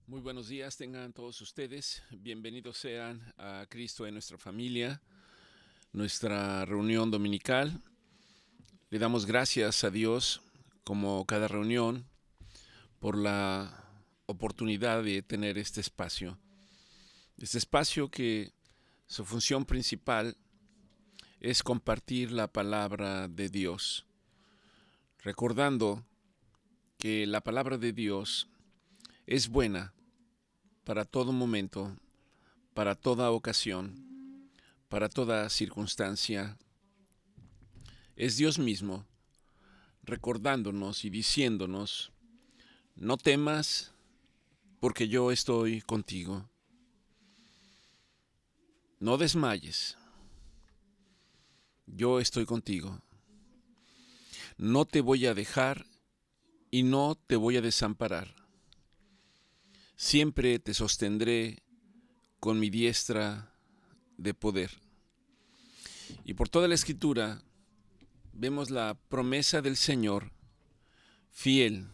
Muy buenos días tengan todos ustedes. Bienvenidos sean a Cristo en nuestra familia, nuestra reunión dominical. Le damos gracias a Dios, como cada reunión, por la oportunidad de tener este espacio. Este espacio que su función principal es compartir la palabra de Dios, recordando que la palabra de Dios es buena para todo momento, para toda ocasión, para toda circunstancia. Es Dios mismo recordándonos y diciéndonos: no temas, porque yo estoy contigo. No desmayes, yo estoy contigo. No te voy a dejar y no te voy a desamparar. Siempre te sostendré con mi diestra de poder. Y por toda la Escritura vemos la promesa del Señor, fiel,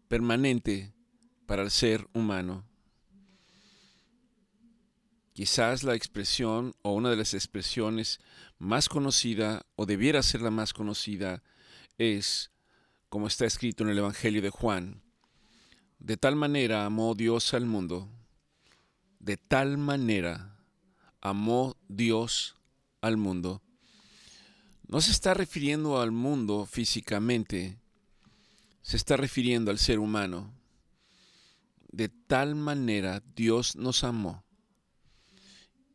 permanente para el ser humano. Quizás la expresión o una de las expresiones más conocida, o debiera ser la más conocida, es, como está escrito en el Evangelio de Juan: de tal manera amó Dios al mundo, de tal manera amó Dios al mundo. No se está refiriendo al mundo físicamente, se está refiriendo al ser humano. De tal manera Dios nos amó.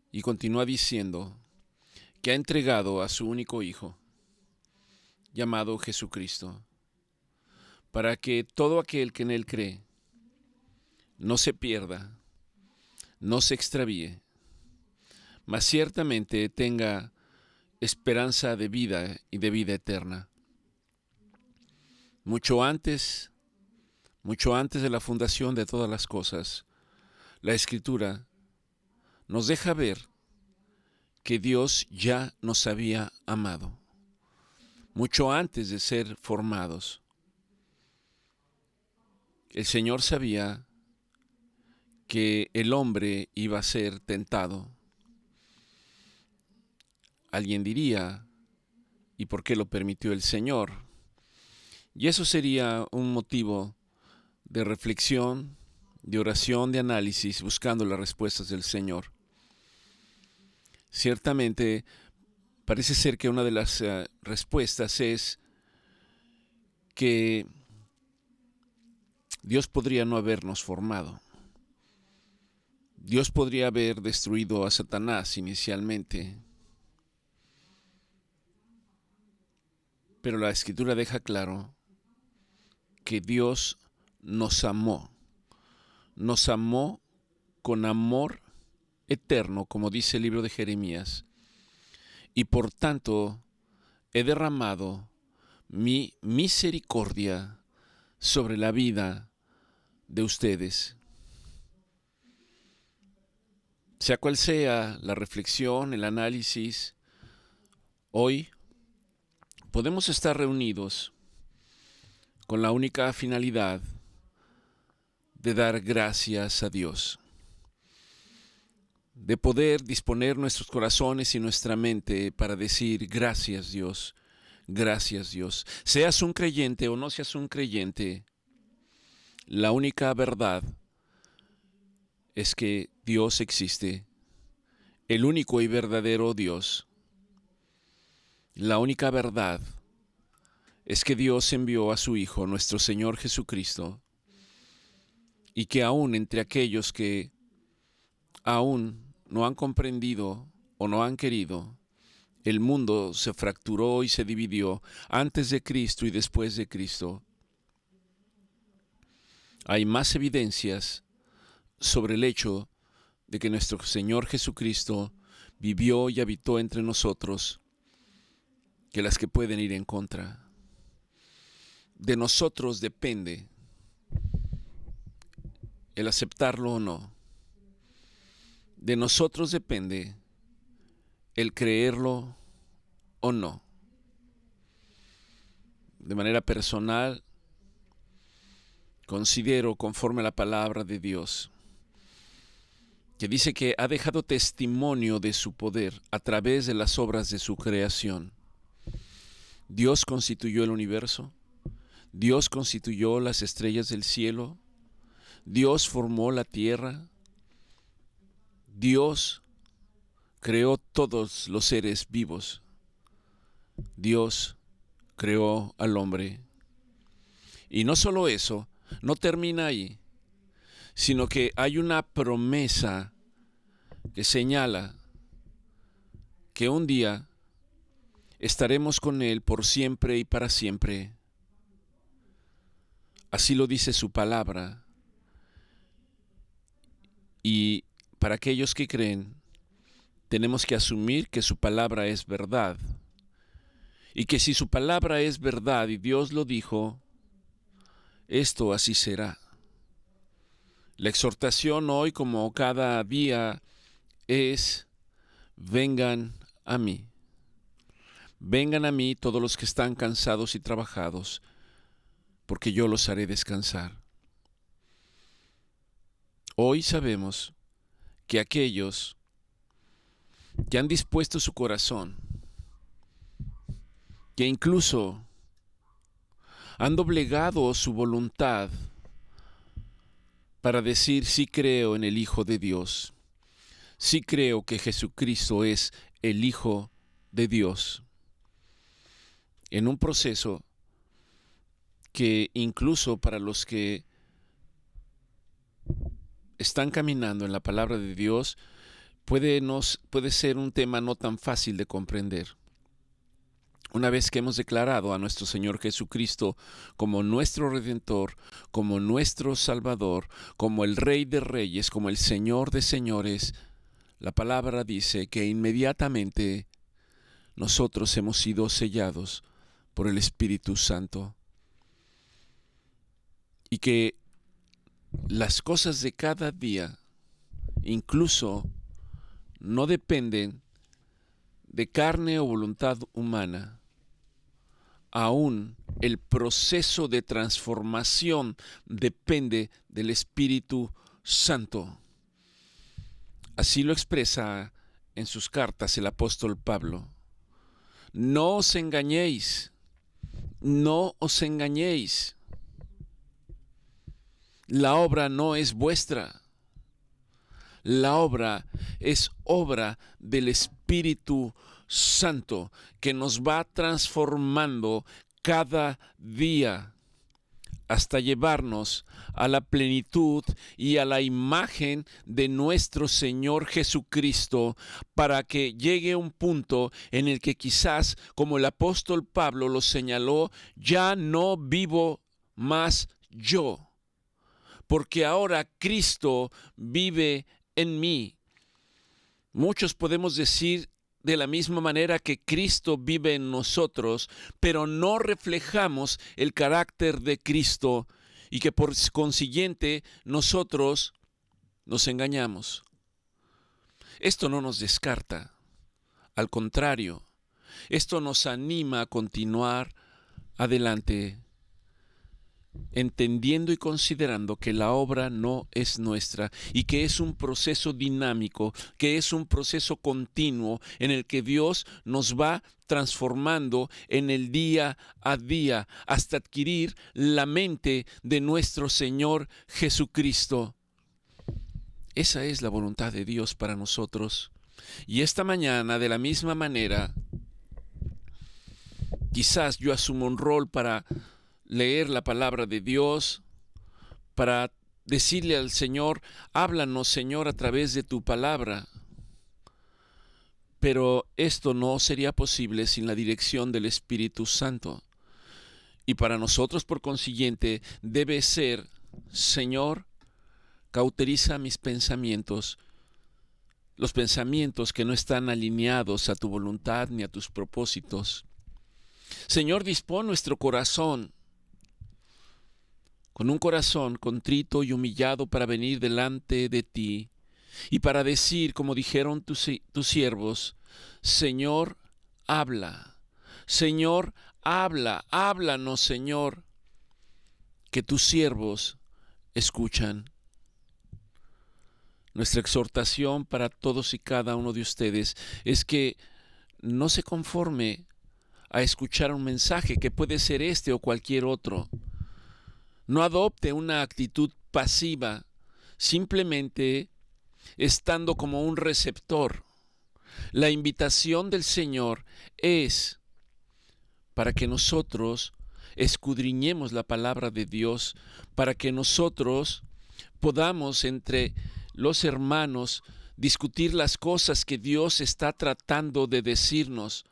Y continúa diciendo que ha entregado a su único Hijo, llamado Jesucristo, para que todo aquel que en Él cree no se pierda, no se extravíe, mas ciertamente tenga esperanza de vida y de vida eterna. Mucho antes de la fundación de todas las cosas, la Escritura nos deja ver que Dios ya nos había amado, mucho antes de ser formados. El Señor sabía que el hombre iba a ser tentado. Alguien diría: ¿y por qué lo permitió el Señor? Y eso sería un motivo de reflexión, de oración, de análisis, buscando las respuestas del Señor. Ciertamente, parece ser que una de las respuestas es que Dios podría no habernos formado. Dios podría haber destruido a Satanás inicialmente, pero la Escritura deja claro que Dios nos amó con amor eterno, como dice el libro de Jeremías, y por tanto he derramado mi misericordia sobre la vida de ustedes. Sea cual sea la reflexión, el análisis, hoy podemos estar reunidos con la única finalidad de dar gracias a Dios, de poder disponer nuestros corazones y nuestra mente para decir: gracias Dios, gracias Dios. Seas un creyente o no seas un creyente, la única verdad es que Dios existe, el único y verdadero Dios. La única verdad es que Dios envió a su Hijo, nuestro Señor Jesucristo, y que aún entre aquellos que aún no han comprendido o no han querido, el mundo se fracturó y se dividió antes de Cristo y después de Cristo. Hay más evidencias sobre el hecho de que nuestro Señor Jesucristo vivió y habitó entre nosotros que las que pueden ir en contra. De nosotros depende el aceptarlo o no. De nosotros depende el creerlo o no. De manera personal, considero conforme a la palabra de Dios, que dice que ha dejado testimonio de su poder a través de las obras de su creación. Dios constituyó el universo, Dios constituyó las estrellas del cielo, Dios formó la tierra, Dios creó todos los seres vivos, Dios creó al hombre. Y no solo eso, no termina ahí, sino que hay una promesa que señala que un día estaremos con Él por siempre y para siempre. Así lo dice su palabra. Y para aquellos que creen, tenemos que asumir que su palabra es verdad. Y que si su palabra es verdad y Dios lo dijo, esto así será. La exhortación hoy, como cada día, es: vengan a mí. Vengan a mí todos los que están cansados y trabajados, porque yo los haré descansar. Hoy sabemos que aquellos que han dispuesto su corazón, que incluso han doblegado su voluntad para decir: sí creo en el Hijo de Dios, sí creo que Jesucristo es el Hijo de Dios, en un proceso que incluso para los que están caminando en la palabra de Dios puede ser un tema no tan fácil de comprender. Una vez que hemos declarado a nuestro Señor Jesucristo como nuestro Redentor, como nuestro Salvador, como el Rey de Reyes, como el Señor de Señores, la palabra dice que inmediatamente nosotros hemos sido sellados por el Espíritu Santo y que las cosas de cada día incluso no dependen de carne o voluntad humana. Aún el proceso de transformación depende del Espíritu Santo. Así lo expresa en sus cartas el apóstol Pablo. No os engañéis, no os engañéis. La obra no es vuestra. La obra es obra del Espíritu Santo que nos va transformando cada día hasta llevarnos a la plenitud y a la imagen de nuestro Señor Jesucristo, para que llegue un punto en el que quizás, como el apóstol Pablo lo señaló, ya no vivo más yo, porque ahora Cristo vive en mí. Muchos podemos decir de la misma manera que Cristo vive en nosotros, pero no reflejamos el carácter de Cristo y que por consiguiente nosotros nos engañamos. Esto no nos descarta, al contrario, esto nos anima a continuar adelante, entendiendo y considerando que la obra no es nuestra y que es un proceso dinámico, que es un proceso continuo en el que Dios nos va transformando en el día a día hasta adquirir la mente de nuestro Señor Jesucristo. Esa es la voluntad de Dios para nosotros. Y esta mañana, de la misma manera, quizás yo asumo un rol para leer la palabra de Dios, para decirle al Señor: háblanos, Señor, a través de tu palabra. Pero esto no sería posible sin la dirección del Espíritu Santo. Y para nosotros, por consiguiente, debe ser: Señor, cauteriza mis pensamientos, los pensamientos que no están alineados a tu voluntad ni a tus propósitos. Señor, dispón nuestro corazón con un corazón contrito y humillado para venir delante de ti y para decir, como dijeron tus siervos: Señor, habla. Señor, habla, háblanos, Señor, que tus siervos escuchan. Nuestra exhortación para todos y cada uno de ustedes es que no se conforme a escuchar un mensaje, que puede ser este o cualquier otro. No adopte una actitud pasiva, simplemente estando como un receptor. La invitación del Señor es para que nosotros escudriñemos la palabra de Dios, para que nosotros podamos entre los hermanos discutir las cosas que Dios está tratando de decirnos,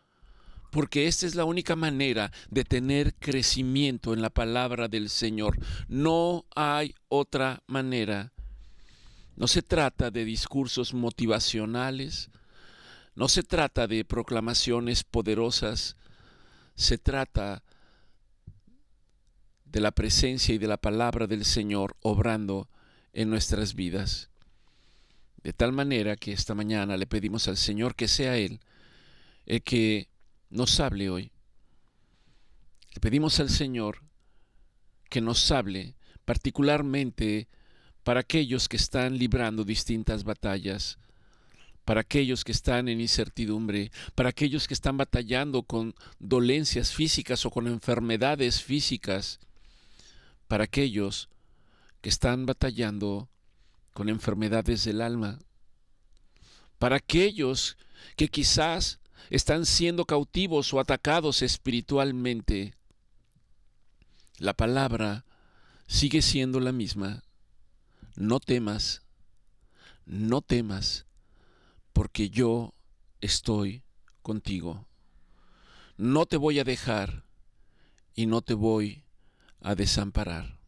porque esta es la única manera de tener crecimiento en la palabra del Señor. No hay otra manera. No se trata de discursos motivacionales, no se trata de proclamaciones poderosas, se trata de la presencia y de la palabra del Señor obrando en nuestras vidas. De tal manera que esta mañana le pedimos al Señor que sea Él el que nos hable hoy. Le pedimos al Señor que nos hable particularmente para aquellos que están librando distintas batallas, para aquellos que están en incertidumbre, para aquellos que están batallando con dolencias físicas o con enfermedades físicas, para aquellos que están batallando con enfermedades del alma, para aquellos que quizás están siendo cautivos o atacados espiritualmente. La palabra sigue siendo la misma. No temas, no temas, porque yo estoy contigo. No te voy a dejar y no te voy a desamparar.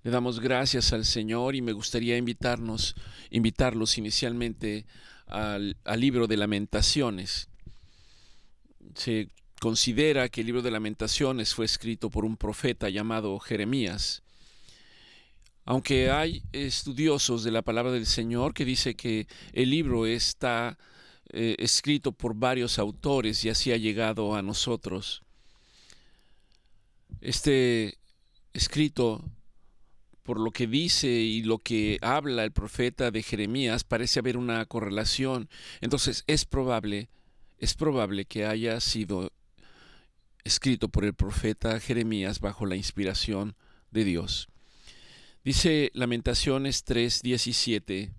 Le damos gracias al Señor y me gustaría invitarlos inicialmente al libro de Lamentaciones. Se considera que el libro de Lamentaciones fue escrito por un profeta llamado Jeremías. Aunque hay estudiosos de la palabra del Señor que dicen que el libro está escrito por varios autores y así ha llegado a nosotros. Este escrito, por lo que dice y lo que habla el profeta de Jeremías, parece haber una correlación. Entonces es probable que haya sido escrito por el profeta Jeremías bajo la inspiración de Dios. Dice Lamentaciones 3:17,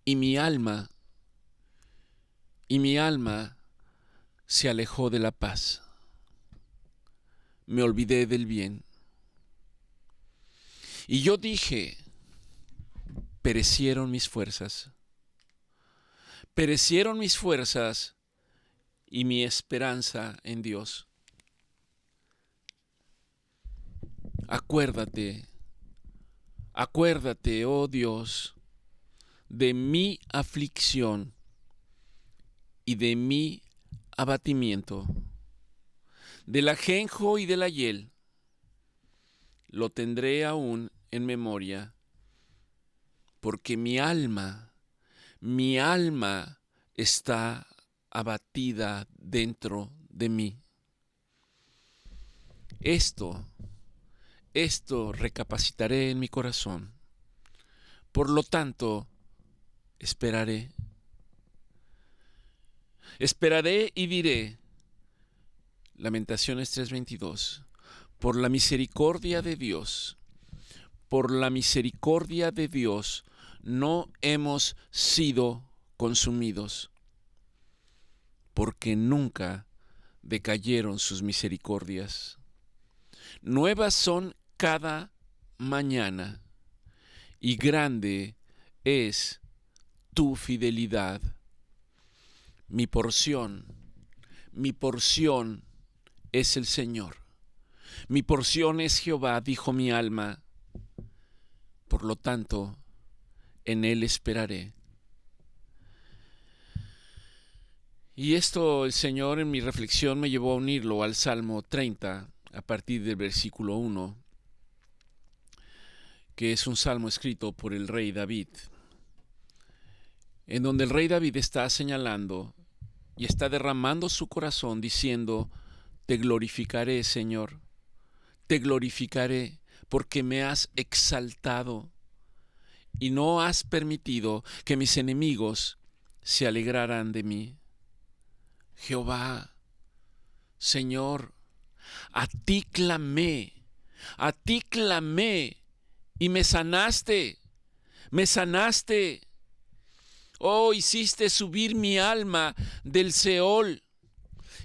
y mi alma se alejó de la paz. Me olvidé del bien. Y yo dije, perecieron mis fuerzas y mi esperanza en Dios. Acuérdate, oh Dios, de mi aflicción y de mi abatimiento, del ajenjo y de la hiel. Lo tendré aún en memoria, porque mi alma está abatida dentro de mí. Esto recapacitaré en mi corazón. Por lo tanto, esperaré y diré, Lamentaciones 3:22, por la misericordia de Dios, no hemos sido consumidos, porque nunca decayeron sus misericordias. Nuevas son cada mañana, y grande es tu fidelidad. Mi porción es el Señor. Mi porción es Jehová, dijo mi alma. Por lo tanto, en Él esperaré. Y esto el Señor en mi reflexión me llevó a unirlo al Salmo 30, a partir del versículo 1, que es un salmo escrito por el rey David, en donde el rey David está señalando y está derramando su corazón diciendo, te glorificaré, Señor, te glorificaré, porque me has exaltado y no has permitido que mis enemigos se alegraran de mí. Jehová, Señor, a ti clamé y me sanaste. Oh, hiciste subir mi alma del Seol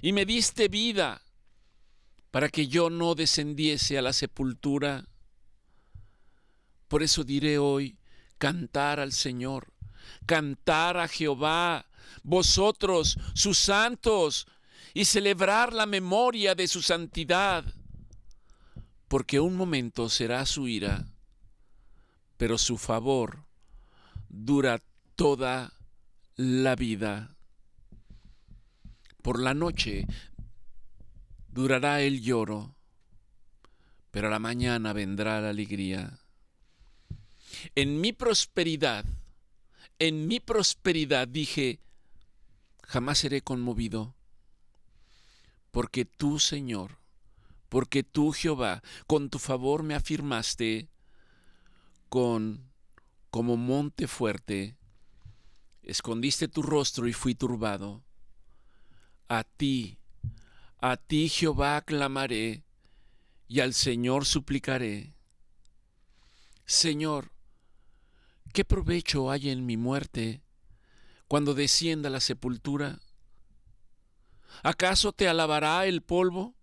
y me diste vida para que yo no descendiese a la sepultura. Por eso diré hoy, cantar al Señor, cantar a Jehová, vosotros, sus santos, y celebrar la memoria de su santidad, porque un momento será su ira, pero su favor dura toda la vida. Por la noche durará el lloro, pero a la mañana vendrá la alegría. En mi prosperidad dije, jamás seré conmovido, porque tú, Señor, porque tú, Jehová, con tu favor me afirmaste como monte fuerte. Escondiste tu rostro y fui turbado. A ti, Jehová, clamaré, y al Señor suplicaré. Señor, ¿qué provecho hay en mi muerte cuando descienda a la sepultura? ¿Acaso te alabará el polvo?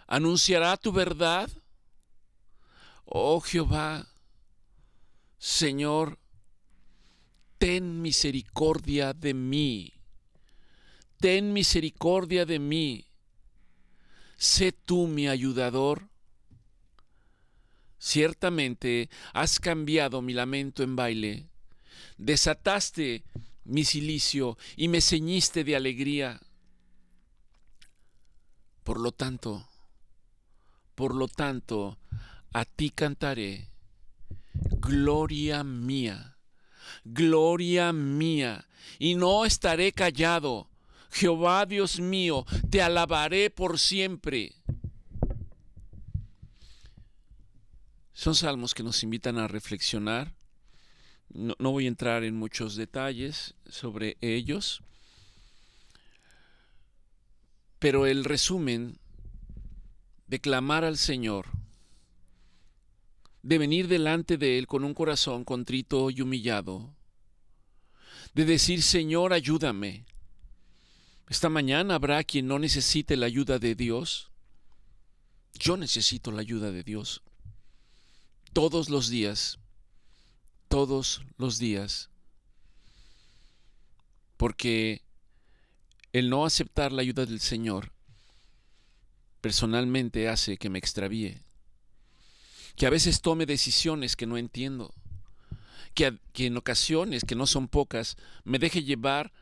¿Anunciará tu verdad? Oh Jehová, Señor, ten misericordia de mí. Ten misericordia de mí. Sé tú mi ayudador. Ciertamente has cambiado mi lamento en baile. Desataste mi cilicio y me ceñiste de alegría. Por lo tanto, a ti cantaré. Gloria mía, y no estaré callado. Jehová Dios mío, te alabaré por siempre. Son salmos que nos invitan a reflexionar. No voy a entrar en muchos detalles sobre ellos, pero el resumen de clamar al Señor, de venir delante de Él con un corazón contrito y humillado, de decir, Señor, ayúdame. Esta mañana habrá quien no necesite la ayuda de Dios. Yo necesito la ayuda de Dios. Todos los días, porque el no aceptar la ayuda del Señor personalmente hace que me extravíe, que a veces tome decisiones que no entiendo, que en ocasiones, que no son pocas, me deje llevar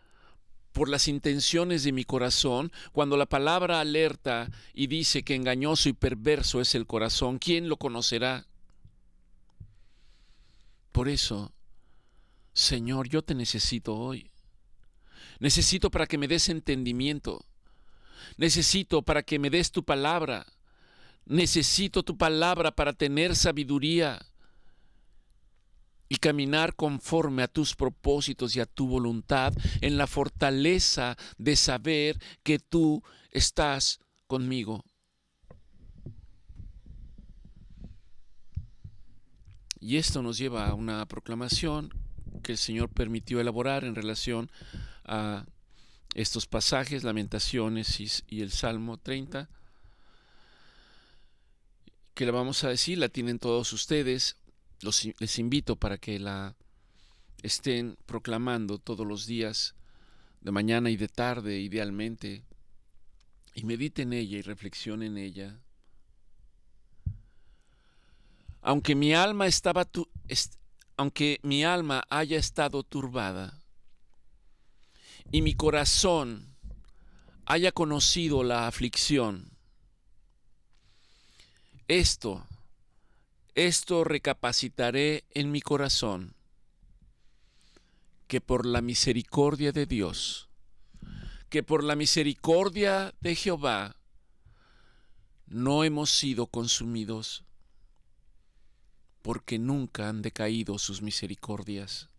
por las intenciones de mi corazón, cuando la palabra alerta y dice que engañoso y perverso es el corazón. ¿Quién lo conocerá? Por eso, Señor, yo te necesito hoy. Necesito para que me des entendimiento. Necesito para que me des tu palabra. Necesito tu palabra para tener sabiduría y caminar conforme a tus propósitos y a tu voluntad, en la fortaleza de saber que tú estás conmigo. Y esto nos lleva a una proclamación que el Señor permitió elaborar en relación a estos pasajes, Lamentaciones y el Salmo 30, que la vamos a decir, la tienen todos ustedes. Les invito para que la estén proclamando todos los días, de mañana y de tarde, idealmente, y mediten en ella y reflexionen en ella. Aunque mi alma haya estado turbada y mi corazón haya conocido la aflicción, esto recapacitaré en mi corazón, que por la misericordia de Dios, que por la misericordia de Jehová, no hemos sido consumidos. porque nunca han decaído sus misericordias.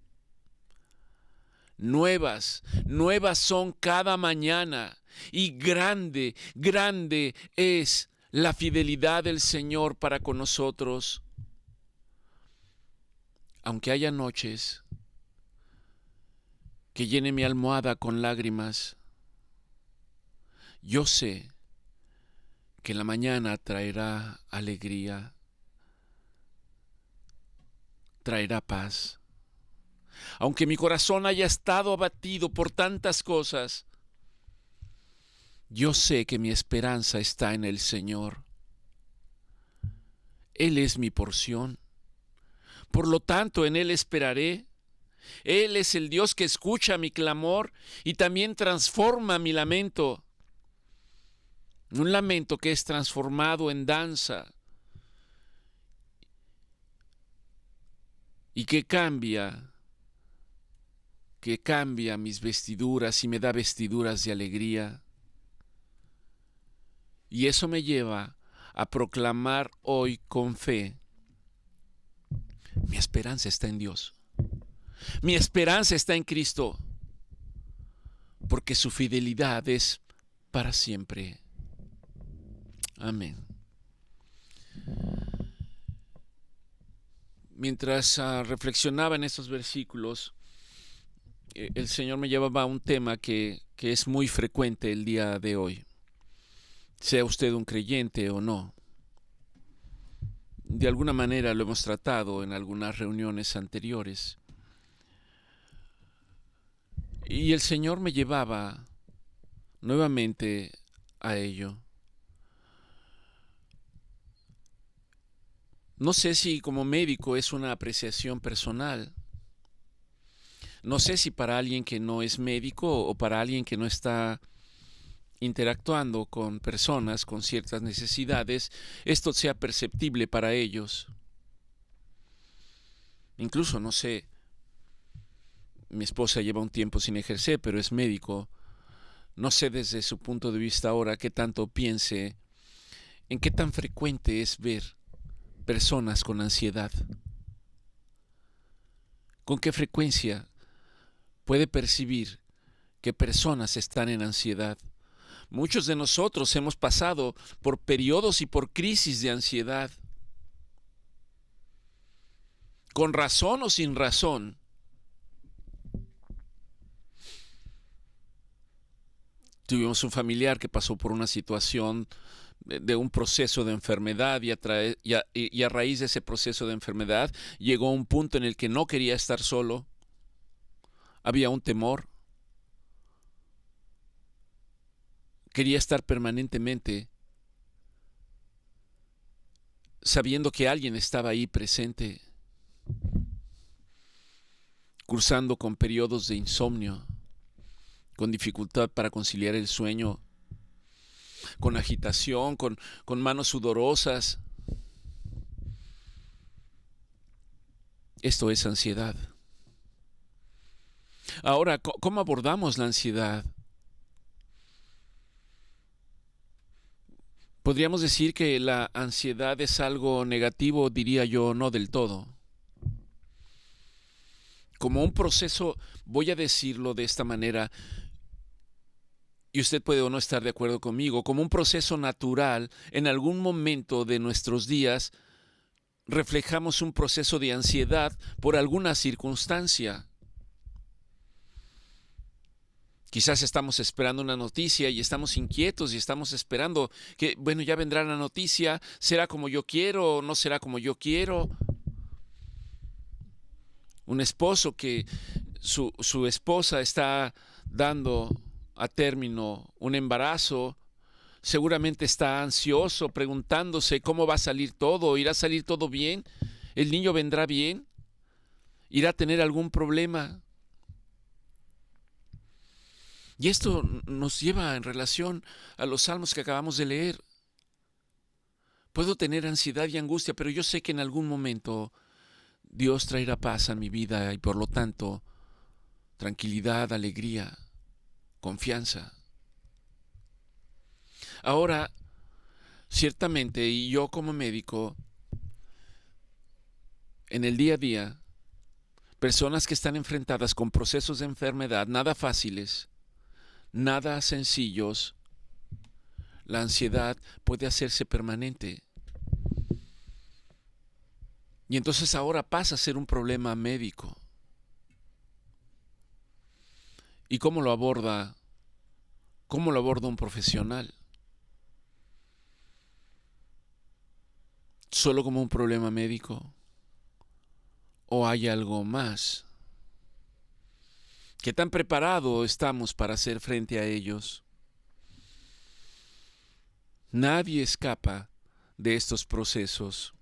Nuevas, nuevas son cada mañana, y grande, grande es la fidelidad del Señor para con nosotros. Aunque haya noches que llene mi almohada con lágrimas, yo sé que la mañana traerá alegría, traerá paz. Aunque mi corazón haya estado abatido por tantas cosas, yo sé que mi esperanza está en el Señor. Él es mi porción. Por lo tanto, en Él esperaré. Él es el Dios que escucha mi clamor y también transforma mi lamento. Un lamento que es transformado en danza y que cambia mis vestiduras y me da vestiduras de alegría. Y eso me lleva a proclamar hoy con fe: mi esperanza está en Dios. Mi esperanza está en Cristo, porque su fidelidad es para siempre. Amén. Mientras reflexionaba en estos versículos, el Señor me llevaba a un tema que es muy frecuente el día de hoy, sea usted un creyente o no. De alguna manera lo hemos tratado en algunas reuniones anteriores. Y el Señor me llevaba nuevamente a ello. No sé si como médico es una apreciación personal. No sé si para alguien que no es médico o para alguien que no está interactuando con personas con ciertas necesidades, esto sea perceptible para ellos. Incluso, no sé, mi esposa lleva un tiempo sin ejercer, pero es médico. No sé desde su punto de vista ahora qué tanto piense en qué tan frecuente es ver personas con ansiedad. ¿Con qué frecuencia puede percibir que personas están en ansiedad? Muchos de nosotros hemos pasado por periodos y por crisis de ansiedad. Con razón o sin razón. Tuvimos un familiar que pasó por una situación de un proceso de enfermedad y a raíz de ese proceso de enfermedad llegó a un punto en el que no quería estar solo. Había un temor. Quería estar permanentemente sabiendo que alguien estaba ahí presente, cursando con periodos de insomnio, con dificultad para conciliar el sueño, con agitación, con manos sudorosas. Esto es ansiedad. Ahora, ¿cómo abordamos la ansiedad? Podríamos decir que la ansiedad es algo negativo, diría yo, no del todo. Como un proceso, voy a decirlo de esta manera, y usted puede o no estar de acuerdo conmigo, como un proceso natural, en algún momento de nuestros días reflejamos un proceso de ansiedad por alguna circunstancia. Quizás estamos esperando una noticia y estamos inquietos y estamos esperando que, bueno, ya vendrá la noticia, ¿será como yo quiero o no será como yo quiero? Un esposo que su esposa está dando a término un embarazo, seguramente está ansioso, preguntándose cómo va a salir todo, ¿irá a salir todo bien? ¿El niño vendrá bien? ¿Irá a tener algún problema? Y esto nos lleva en relación a los salmos que acabamos de leer. Puedo tener ansiedad y angustia, pero yo sé que en algún momento Dios traerá paz a mi vida y por lo tanto tranquilidad, alegría, confianza. Ahora, ciertamente, y yo como médico, en el día a día, personas que están enfrentadas con procesos de enfermedad nada fáciles, nada sencillos, la ansiedad puede hacerse permanente. Y entonces ahora pasa a ser un problema médico. ¿Y cómo lo aborda? ¿Cómo lo aborda un profesional? ¿Solo como un problema médico? ¿O hay algo más? ¿Qué tan preparados estamos para hacer frente a ellos? Nadie escapa de estos procesos.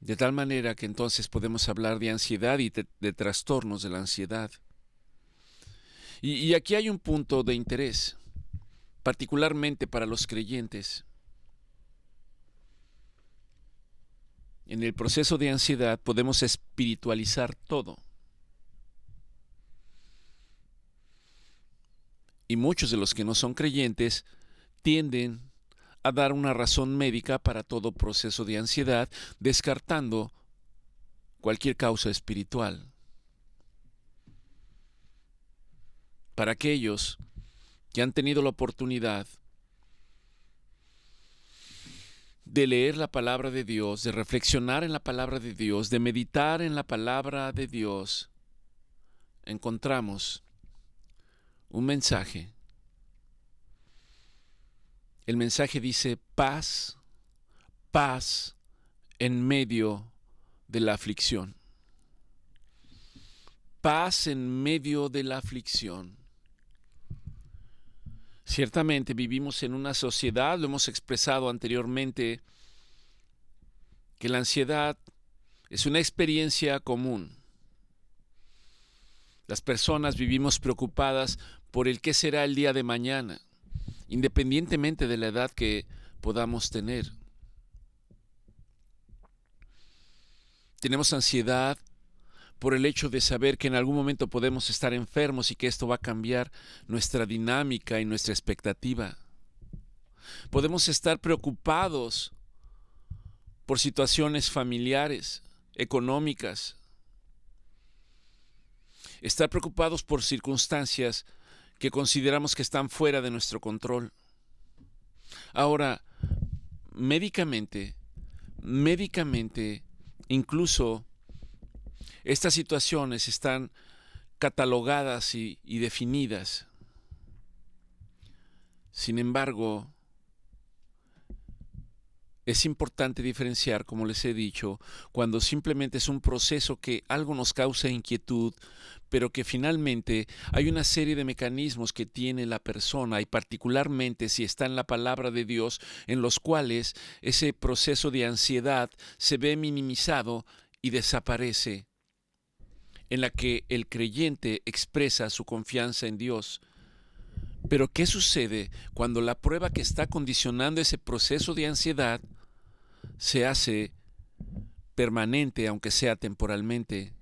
De tal manera que entonces podemos hablar de ansiedad y de trastornos de la ansiedad. Y aquí hay un punto de interés, particularmente para los creyentes. En el proceso de ansiedad podemos espiritualizar todo. Y muchos de los que no son creyentes tienden a dar una razón médica para todo proceso de ansiedad, descartando cualquier causa espiritual. Para aquellos que han tenido la oportunidad de leer la palabra de Dios, de reflexionar en la palabra de Dios, de meditar en la palabra de Dios, encontramos un mensaje. El mensaje dice paz, paz en medio de la aflicción. Paz en medio de la aflicción. Ciertamente vivimos en una sociedad, lo hemos expresado anteriormente, que la ansiedad es una experiencia común. Las personas vivimos preocupadas por el qué será el día de mañana, independientemente de la edad que podamos tener. Tenemos ansiedad por el hecho de saber que en algún momento podemos estar enfermos y que esto va a cambiar nuestra dinámica y nuestra expectativa. Podemos estar preocupados por situaciones familiares, económicas, estar preocupados por circunstancias que consideramos que están fuera de nuestro control. Ahora, médicamente, incluso estas situaciones están catalogadas y definidas. Sin embargo, es importante diferenciar, como les he dicho, cuando simplemente es un proceso que algo nos causa inquietud, pero que finalmente hay una serie de mecanismos que tiene la persona, y particularmente si está en la palabra de Dios, en los cuales ese proceso de ansiedad se ve minimizado y desaparece, en la que el creyente expresa su confianza en Dios. Pero ¿qué sucede cuando la prueba que está condicionando ese proceso de ansiedad se hace permanente, aunque sea temporalmente?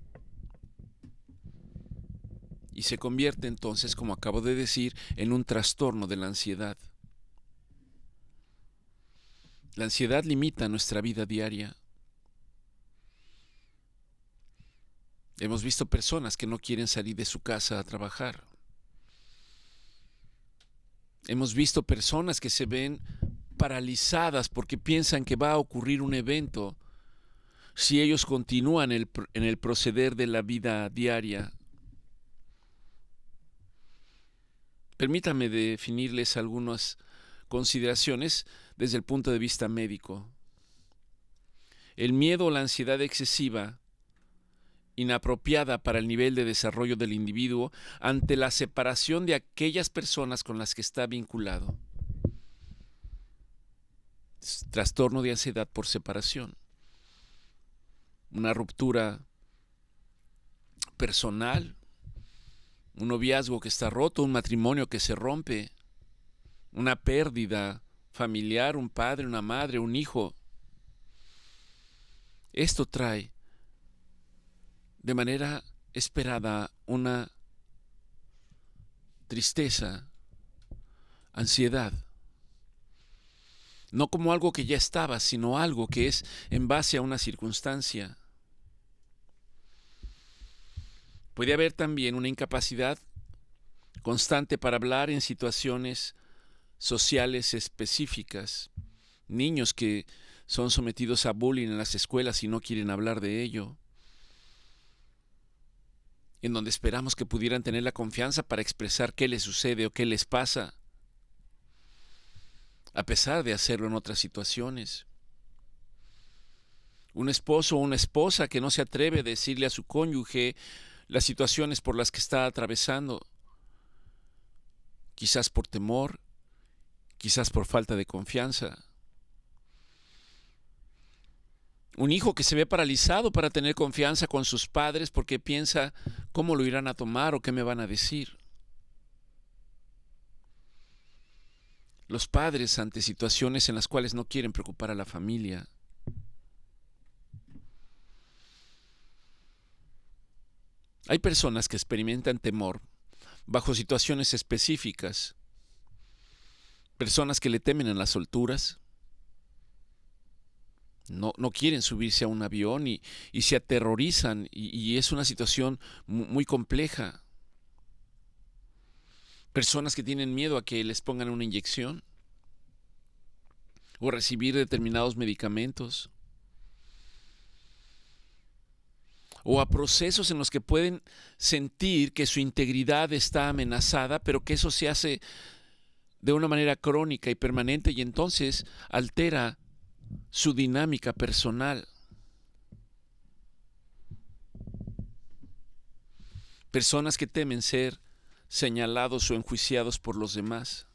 Y se convierte entonces, como acabo de decir, en un trastorno de la ansiedad. La ansiedad limita nuestra vida diaria. Hemos visto personas que no quieren salir de su casa a trabajar. Hemos visto personas que se ven paralizadas porque piensan que va a ocurrir un evento si ellos continúan en el proceder de la vida diaria. Permítanme definirles algunas consideraciones desde el punto de vista médico. El miedo o la ansiedad excesiva, inapropiada para el nivel de desarrollo del individuo ante la separación de aquellas personas con las que está vinculado. Trastorno de ansiedad por separación. Una ruptura personal, un noviazgo que está roto, un matrimonio que se rompe, una pérdida familiar, un padre, una madre, un hijo. Esto trae de manera esperada una tristeza, ansiedad. no como algo que ya estaba, sino algo que es en base a una circunstancia. Puede haber también una incapacidad constante para hablar en situaciones sociales específicas. Niños que son sometidos a bullying en las escuelas y no quieren hablar de ello, en donde esperamos que pudieran tener la confianza para expresar qué les sucede o qué les pasa, a pesar de hacerlo en otras situaciones. Un esposo o una esposa que no se atreve a decirle a su cónyuge las situaciones por las que está atravesando, quizás por temor, quizás por falta de confianza. Un hijo que se ve paralizado para tener confianza con sus padres porque piensa cómo lo irán a tomar o qué me van a decir. Los padres ante situaciones en las cuales no quieren preocupar a la familia. Hay personas que experimentan temor bajo situaciones específicas. Personas que le temen a las alturas. No quieren subirse a un avión y se aterrorizan y es una situación muy compleja. Personas que tienen miedo a que les pongan una inyección o recibir determinados medicamentos o a procesos en los que pueden sentir que su integridad está amenazada, pero que eso se hace de una manera crónica y permanente y entonces altera su dinámica personal. Personas que temen ser señalados o enjuiciados por los demás.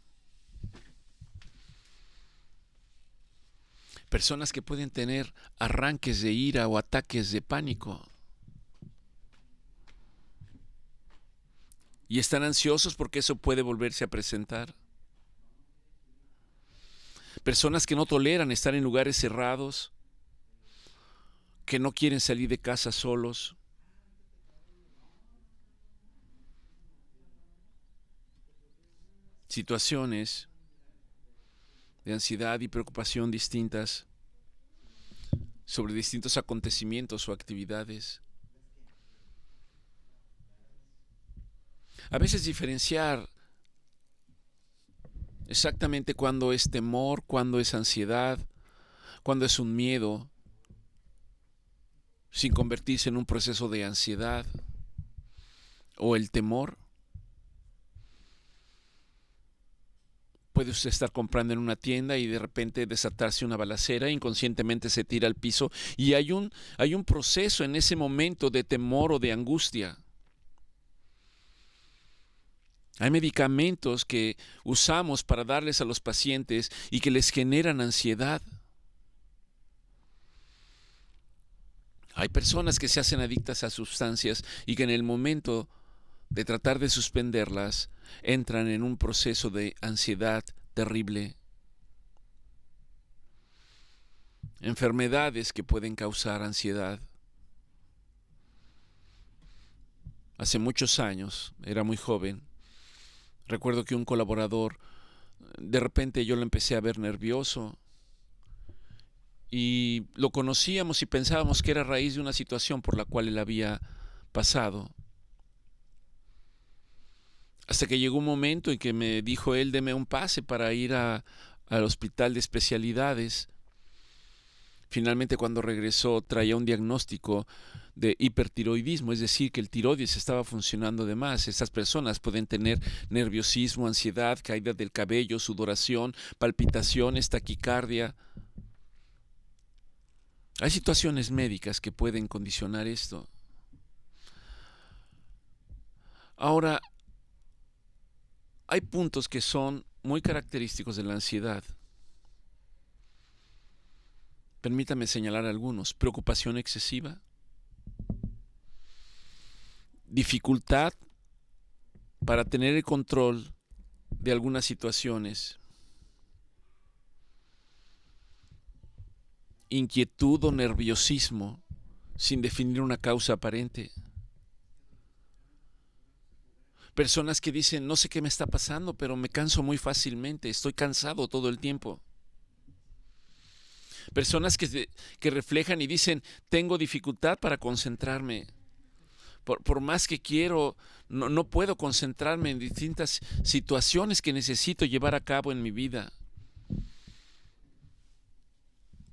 Personas que pueden tener arranques de ira o ataques de pánico. Y están ansiosos porque eso puede volverse a presentar. Personas que no toleran estar en lugares cerrados, que no quieren salir de casa solos. Situaciones de ansiedad y preocupación distintas sobre distintos acontecimientos o actividades. A veces diferenciar exactamente cuándo es temor, cuándo es ansiedad, cuándo es un miedo, sin convertirse en un proceso de ansiedad o el temor. Puede usted estar comprando en una tienda y de repente desatarse una balacera, inconscientemente se tira al piso y hay un proceso en ese momento de temor o de angustia. Hay medicamentos que usamos para darles a los pacientes y que les generan ansiedad. Hay personas que se hacen adictas a sustancias y que en el momento de tratar de suspenderlas entran en un proceso de ansiedad terrible. Enfermedades que pueden causar ansiedad. Hace muchos años, era muy joven, recuerdo que un colaborador, de repente yo lo empecé a ver nervioso y lo conocíamos y pensábamos que era a raíz de una situación por la cual él había pasado. Hasta que llegó un momento en que me dijo él, deme un pase para ir al hospital de especialidades. Finalmente cuando regresó traía un diagnóstico de hipertiroidismo, es decir, que el tiroides estaba funcionando de más. Estas personas pueden tener nerviosismo, ansiedad, caída del cabello, sudoración, palpitaciones, taquicardia. Hay situaciones médicas que pueden condicionar esto. Ahora, hay puntos que son muy característicos de la ansiedad. Permítame señalar algunos. Preocupación excesiva, dificultad para tener el control de algunas situaciones, inquietud o nerviosismo sin definir una causa aparente. Personas que dicen, no sé qué me está pasando, pero me canso muy fácilmente, estoy cansado todo el tiempo. Personas que reflejan y dicen, tengo dificultad para concentrarme. Por más que quiero, no puedo concentrarme en distintas situaciones que necesito llevar a cabo en mi vida.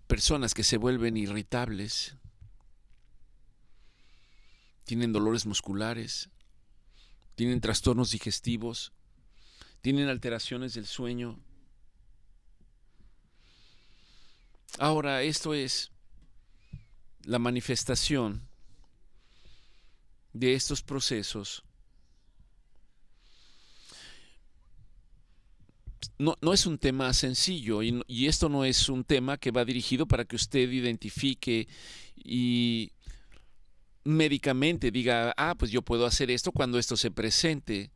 Personas que se vuelven irritables, tienen dolores musculares, tienen trastornos digestivos, tienen alteraciones del sueño. Ahora, esto es la manifestación de estos procesos. No es un tema sencillo y esto no es un tema que va dirigido para que usted identifique y médicamente diga, pues yo puedo hacer esto cuando esto se presente,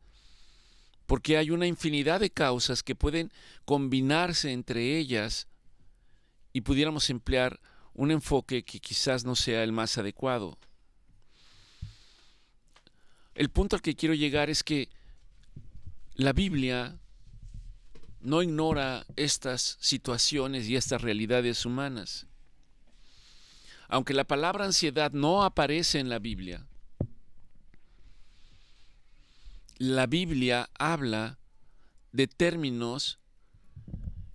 porque hay una infinidad de causas que pueden combinarse entre ellas y pudiéramos emplear un enfoque que quizás no sea el más adecuado. El punto al que quiero llegar es que la Biblia no ignora estas situaciones y estas realidades humanas. Aunque la palabra ansiedad no aparece en la Biblia habla de términos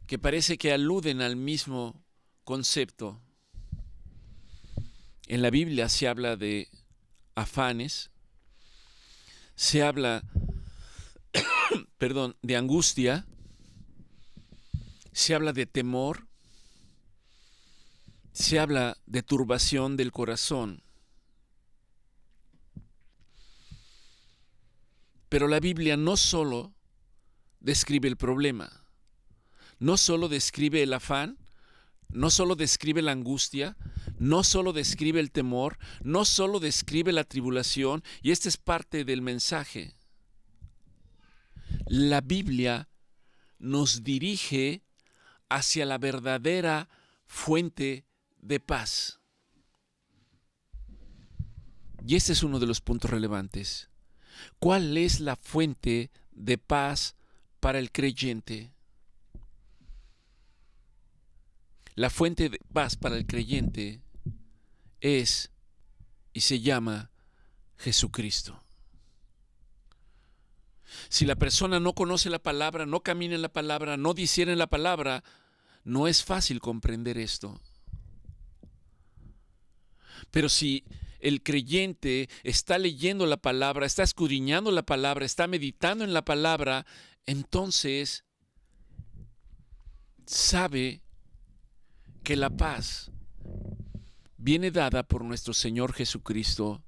que parece que aluden al mismo concepto. En la Biblia se habla de afanes, se habla, de angustia, se habla de temor, se habla de turbación del corazón. Pero la Biblia no solo describe el problema, no solo describe el afán, no solo describe la angustia, no solo describe el temor, no solo describe la tribulación, y esta es parte del mensaje. La Biblia nos dirige hacia la verdadera fuente de paz. Y este es uno de los puntos relevantes. ¿Cuál es la fuente de paz para el creyente? La fuente de paz para el creyente es y se llama Jesucristo. Si la persona no conoce la palabra, no camina en la palabra, no discierne en la palabra, no es fácil comprender esto. Pero si el creyente está leyendo la palabra, está escudriñando la palabra, está meditando en la palabra, entonces sabe que la paz viene dada por nuestro Señor Jesucristo.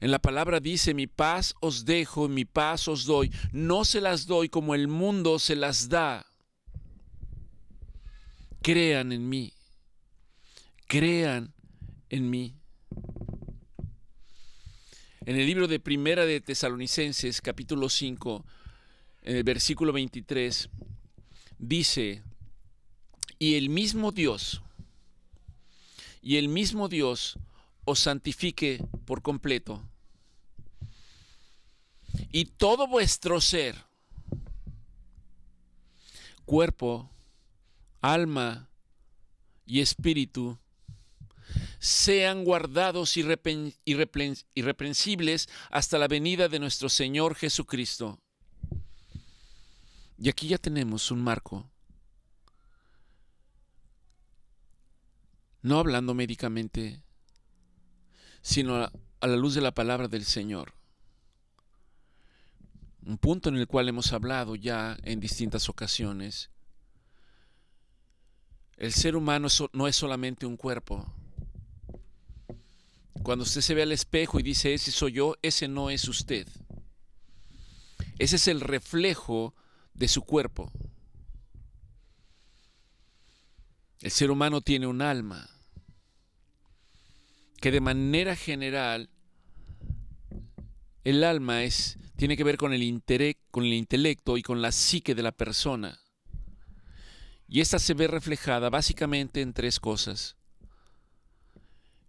En la palabra dice, mi paz os dejo, mi paz os doy. No se las doy como el mundo se las da. Crean en mí. Crean en mí. En el libro de Primera de Tesalonicenses, capítulo 5, en el versículo 23, dice, y el mismo Dios os santifique por completo, y todo vuestro ser, cuerpo, alma y espíritu, sean guardados irreprensibles hasta la venida de nuestro Señor Jesucristo. Y aquí ya tenemos un marco. No hablando médicamente, sino a la luz de la palabra del Señor. Un punto en el cual hemos hablado ya en distintas ocasiones. El ser humano no es solamente un cuerpo. Cuando usted se ve al espejo y dice, ese soy yo, ese no es usted. Ese es el reflejo de su cuerpo. El ser humano tiene un alma que de manera general el alma tiene que ver con el intelecto y con la psique de la persona. Y esta se ve reflejada básicamente en tres cosas.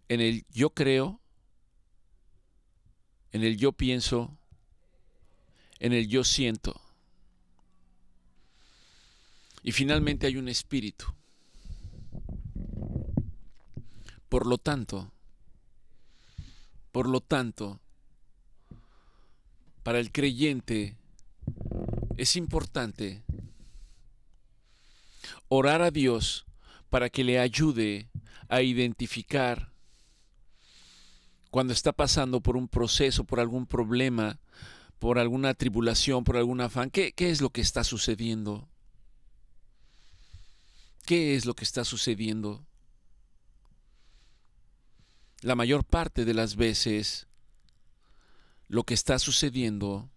En el yo creo, en el yo pienso, en el yo siento. Y finalmente hay un espíritu. Por lo tanto, para el creyente es importante orar a Dios para que le ayude a identificar cuando está pasando por un proceso, por algún problema, por alguna tribulación, por algún afán. ¿Qué es lo que está sucediendo? ¿Qué es lo que está sucediendo? La mayor parte de las veces lo que está sucediendo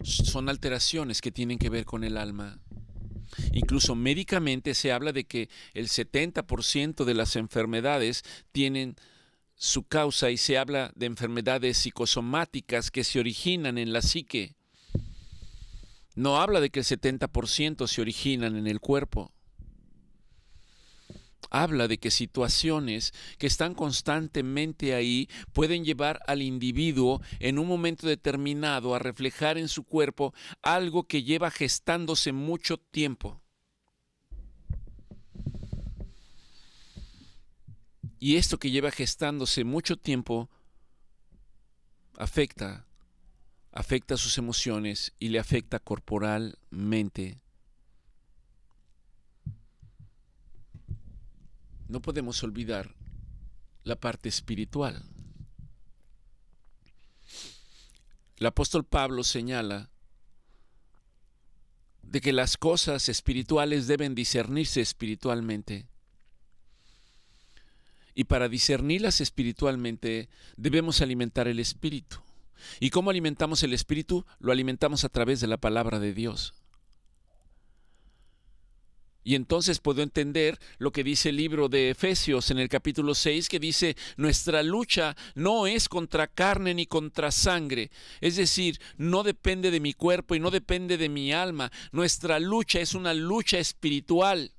son alteraciones que tienen que ver con el alma. Incluso médicamente se habla de que el 70% de las enfermedades tienen su causa, y se habla de enfermedades psicosomáticas que se originan en la psique. No habla de que el 70% se originan en el cuerpo. Habla de que situaciones que están constantemente ahí pueden llevar al individuo en un momento determinado a reflejar en su cuerpo algo que lleva gestándose mucho tiempo. Y esto que lleva gestándose mucho tiempo afecta sus emociones y le afecta corporalmente. No podemos olvidar la parte espiritual. El apóstol Pablo señala de que las cosas espirituales deben discernirse espiritualmente. Y para discernirlas espiritualmente debemos alimentar el espíritu. ¿Y cómo alimentamos el espíritu? Lo alimentamos a través de la palabra de Dios. Y entonces puedo entender lo que dice el libro de Efesios en el capítulo 6, que dice: nuestra lucha no es contra carne ni contra sangre. Es decir, no depende de mi cuerpo y no depende de mi alma. Nuestra lucha es una lucha espiritual.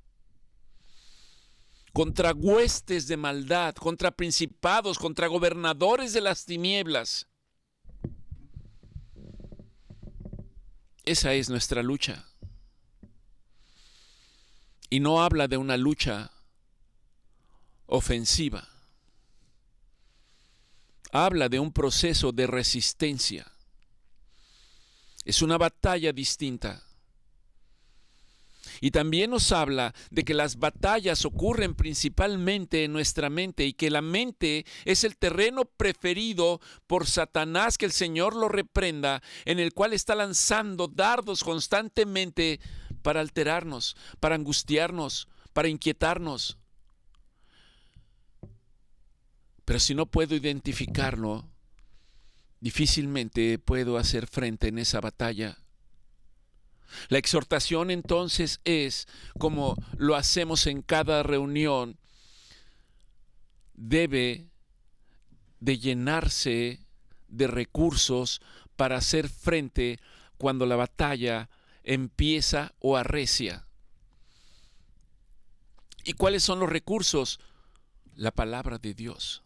Contra huestes de maldad, contra principados, contra gobernadores de las tinieblas. Esa es nuestra lucha. Y no habla de una lucha ofensiva. Habla de un proceso de resistencia. Es una batalla distinta. Y también nos habla de que las batallas ocurren principalmente en nuestra mente, y que la mente es el terreno preferido por Satanás, que el Señor lo reprenda, en el cual está lanzando dardos constantemente para alterarnos, para angustiarnos, para inquietarnos. Pero si no puedo identificarlo, difícilmente puedo hacer frente en esa batalla. La exhortación entonces es, como lo hacemos en cada reunión, debe de llenarse de recursos para hacer frente cuando la batalla empieza o arrecia. ¿Y cuáles son los recursos? La palabra de Dios.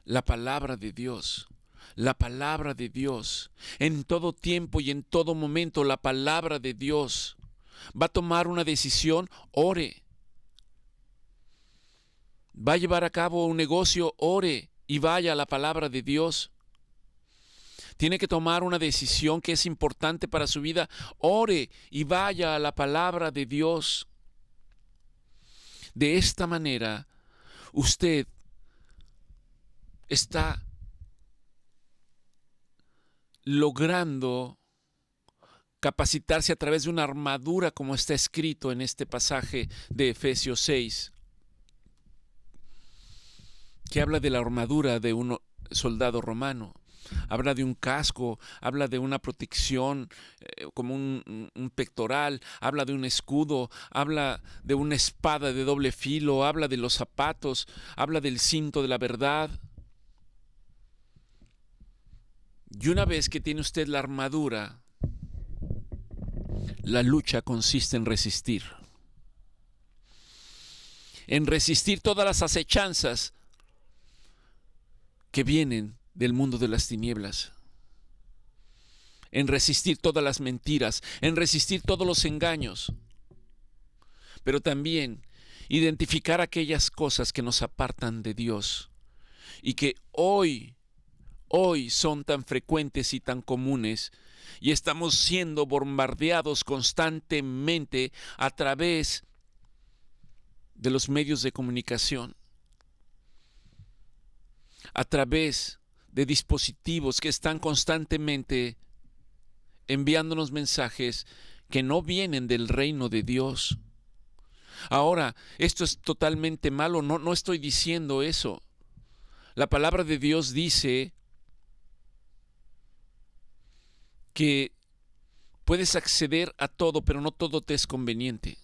La palabra de Dios. La palabra de Dios. En todo tiempo y en todo momento, la palabra de Dios. Va a tomar una decisión, ore. Va a llevar a cabo un negocio, ore y vaya a la palabra de Dios. Tiene que tomar una decisión que es importante para su vida, ore y vaya a la palabra de Dios. De esta manera, usted está logrando capacitarse a través de una armadura, como está escrito en este pasaje de Efesios 6, que habla de la armadura de un soldado romano. Habla de un casco, habla de una protección como un pectoral, habla de un escudo, habla de una espada de doble filo, habla de los zapatos, habla del cinto de la verdad. Y una vez que tiene usted la armadura, la lucha consiste en resistir. En resistir todas las acechanzas que vienen del mundo de las tinieblas. En resistir todas las mentiras, en resistir todos los engaños. Pero también identificar aquellas cosas que nos apartan de Dios y que hoy son tan frecuentes y tan comunes, y estamos siendo bombardeados constantemente a través de los medios de comunicación, a través de dispositivos que están constantemente enviándonos mensajes que no vienen del reino de Dios. Ahora, esto es totalmente malo, no estoy diciendo eso. La palabra de Dios dice que puedes acceder a todo, pero no todo te es conveniente.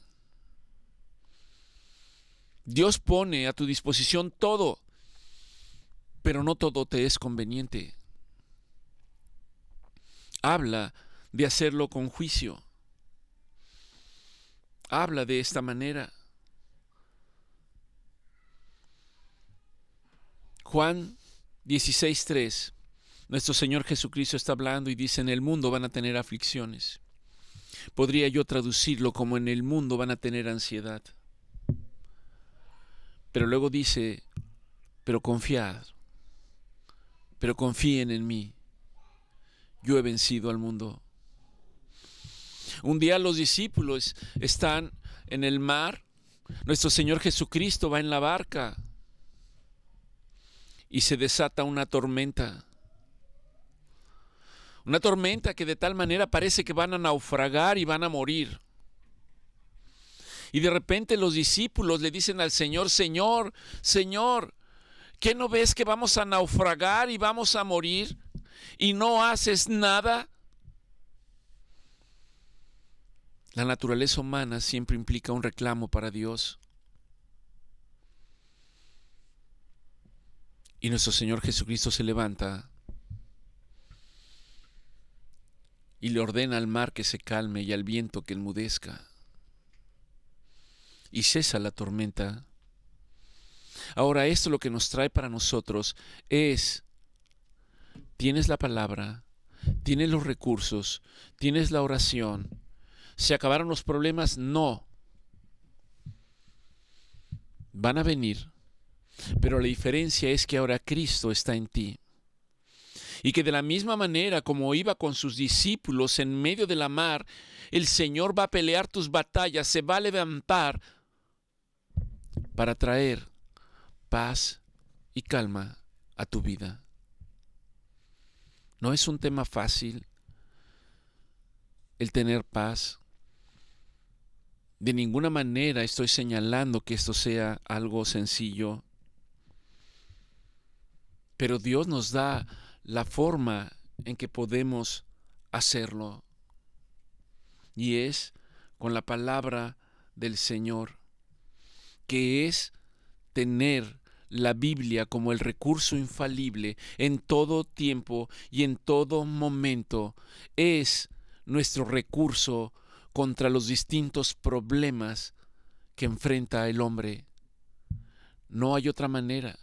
Dios pone a tu disposición todo, pero no todo te es conveniente. Habla de hacerlo con juicio. Habla de esta manera. Juan 16:3. Nuestro Señor Jesucristo está hablando y dice: en el mundo van a tener aflicciones. Podría yo traducirlo como: en el mundo van a tener ansiedad. Pero luego dice: pero confiad, pero confíen en mí. Yo he vencido al mundo. Un día los discípulos están en el mar. Nuestro Señor Jesucristo va en la barca y se desata una tormenta. Una tormenta que de tal manera parece que van a naufragar y van a morir. Y de repente los discípulos le dicen al Señor: Señor, Señor, ¿qué no ves que vamos a naufragar y vamos a morir? ¿Y no haces nada? La naturaleza humana siempre implica un reclamo para Dios. Y nuestro Señor Jesucristo se levanta y le ordena al mar que se calme y al viento que enmudezca. Y cesa la tormenta. Ahora, esto lo que nos trae para nosotros es: tienes la palabra, tienes los recursos, tienes la oración. ¿Se acabaron los problemas? No. Van a venir. Pero la diferencia es que ahora Cristo está en ti. Y que de la misma manera como iba con sus discípulos en medio de la mar, el Señor va a pelear tus batallas, se va a levantar para traer paz y calma a tu vida. No es un tema fácil el tener paz. De ninguna manera estoy señalando que esto sea algo sencillo. Pero Dios nos da la forma en que podemos hacerlo. Y es con la palabra del Señor, que es tener la Biblia como el recurso infalible en todo tiempo y en todo momento. Es nuestro recurso contra los distintos problemas que enfrenta el hombre. No hay otra manera.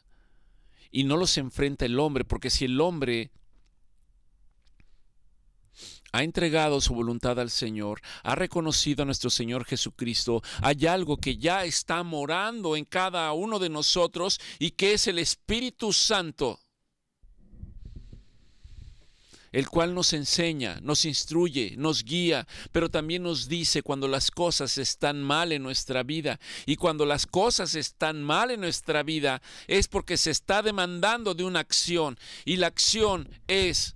Y no los enfrenta el hombre, porque si el hombre ha entregado su voluntad al Señor, ha reconocido a nuestro Señor Jesucristo, hay algo que ya está morando en cada uno de nosotros y que es el Espíritu Santo, el cual nos enseña, nos instruye, nos guía, pero también nos dice cuando las cosas están mal en nuestra vida. Y cuando las cosas están mal en nuestra vida es porque se está demandando de una acción, y la acción es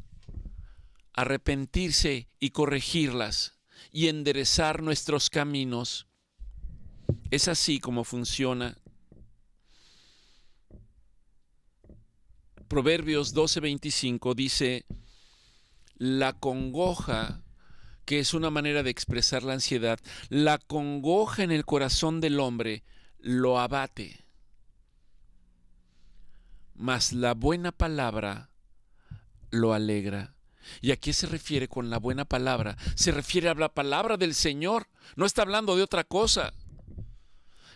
arrepentirse y corregirlas y enderezar nuestros caminos. Es así como funciona. Proverbios 12:25 dice: la congoja, que es una manera de expresar la ansiedad, la congoja en el corazón del hombre lo abate, mas la buena palabra lo alegra. ¿Y a qué se refiere con la buena palabra? Se refiere a la palabra del Señor. No está hablando de otra cosa.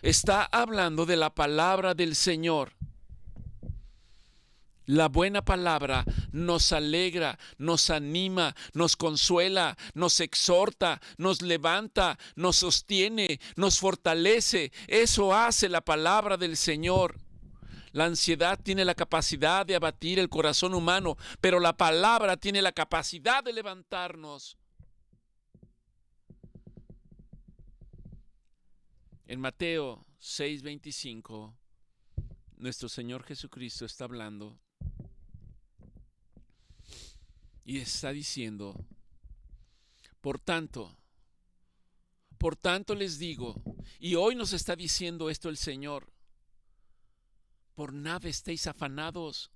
Está hablando de la palabra del Señor. La buena palabra nos alegra, nos anima, nos consuela, nos exhorta, nos levanta, nos sostiene, nos fortalece. Eso hace la palabra del Señor. La ansiedad tiene la capacidad de abatir el corazón humano, pero la palabra tiene la capacidad de levantarnos. En Mateo 6:25, nuestro Señor Jesucristo está hablando y está diciendo, por tanto les digo, y hoy nos está diciendo esto el Señor, por nada estéis afanados,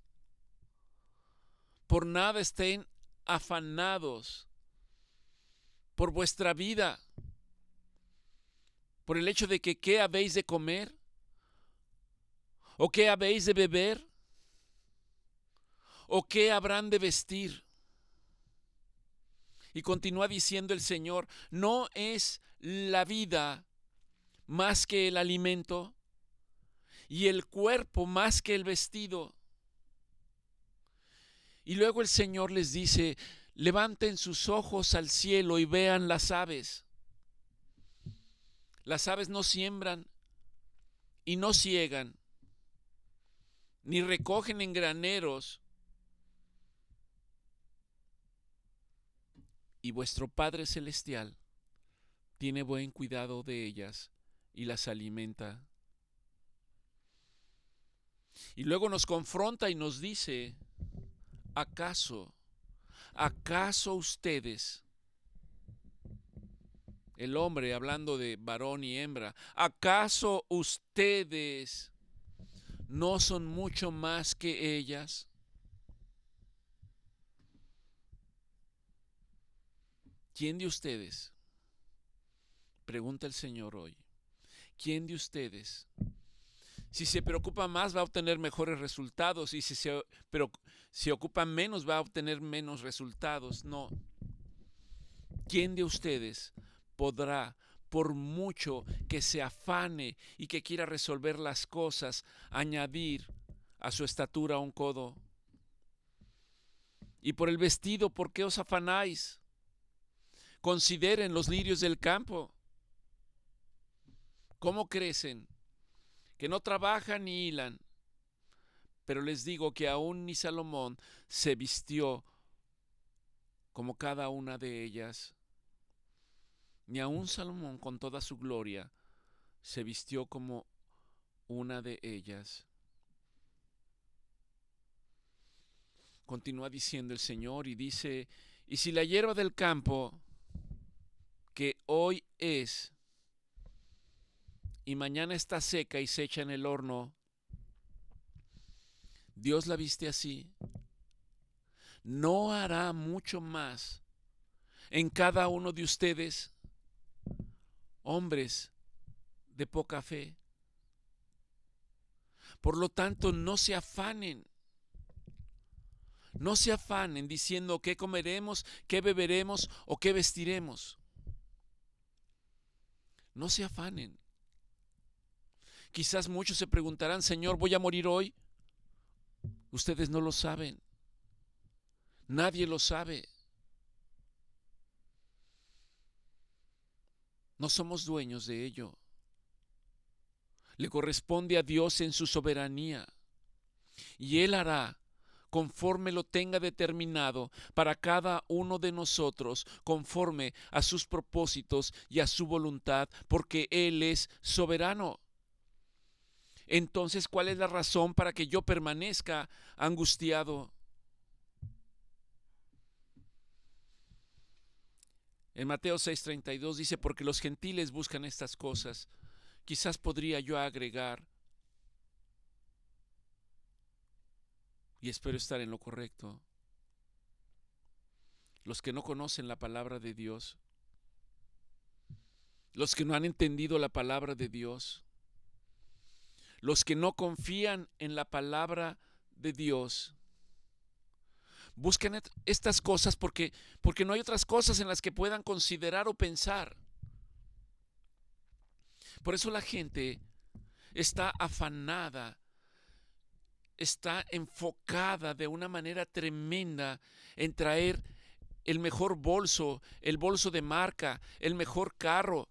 por nada estén afanados por vuestra vida, por el hecho de que qué habéis de comer o qué habéis de beber o qué habrán de vestir. Y continúa diciendo el Señor, ¿no es la vida más que el alimento y el cuerpo más que el vestido? Y luego el Señor les dice, levanten sus ojos al cielo y vean las aves. Las aves no siembran y no ciegan, ni recogen en graneros, y vuestro Padre Celestial tiene buen cuidado de ellas y las alimenta. Y luego nos confronta y nos dice, ¿acaso ustedes, el hombre hablando de varón y hembra, acaso ustedes no son mucho más que ellas? ¿Quién de ustedes? Pregunta el Señor hoy. ¿Quién de ustedes, si se preocupa más, va a obtener mejores resultados, y si se ocupa menos, va a obtener menos resultados? No. ¿Quién de ustedes podrá, por mucho que se afane y que quiera resolver las cosas, añadir a su estatura un codo? Y por el vestido, ¿por qué os afanáis? Consideren los lirios del campo, cómo crecen, que no trabajan ni hilan. Pero les digo que aún ni Salomón se vistió como cada una de ellas. Ni aún Salomón con toda su gloria se vistió como una de ellas. Continúa diciendo el Señor y dice, y si la hierba del campo, que hoy es y mañana está seca y se echa en el horno, Dios la viste así, ¿no hará mucho más en cada uno de ustedes, hombres de poca fe? Por lo tanto, no se afanen diciendo qué comeremos, qué beberemos o qué vestiremos. No se afanen. Quizás muchos se preguntarán, Señor, ¿voy a morir hoy? Ustedes no lo saben. Nadie lo sabe. No somos dueños de ello. Le corresponde a Dios en su soberanía. Y Él hará conforme lo tenga determinado para cada uno de nosotros, conforme a sus propósitos y a su voluntad, porque Él es soberano. Entonces, ¿cuál es la razón para que yo permanezca angustiado? En Mateo 6:32 dice, porque los gentiles buscan estas cosas. Quizás podría yo agregar, y espero estar en lo correcto, los que no conocen la palabra de Dios, los que no han entendido la palabra de Dios, los que no confían en la palabra de Dios, buscan estas cosas porque no hay otras cosas en las que puedan considerar o pensar. Por eso la gente está afanada, está enfocada de una manera tremenda en traer el mejor bolso, el bolso de marca, el mejor carro,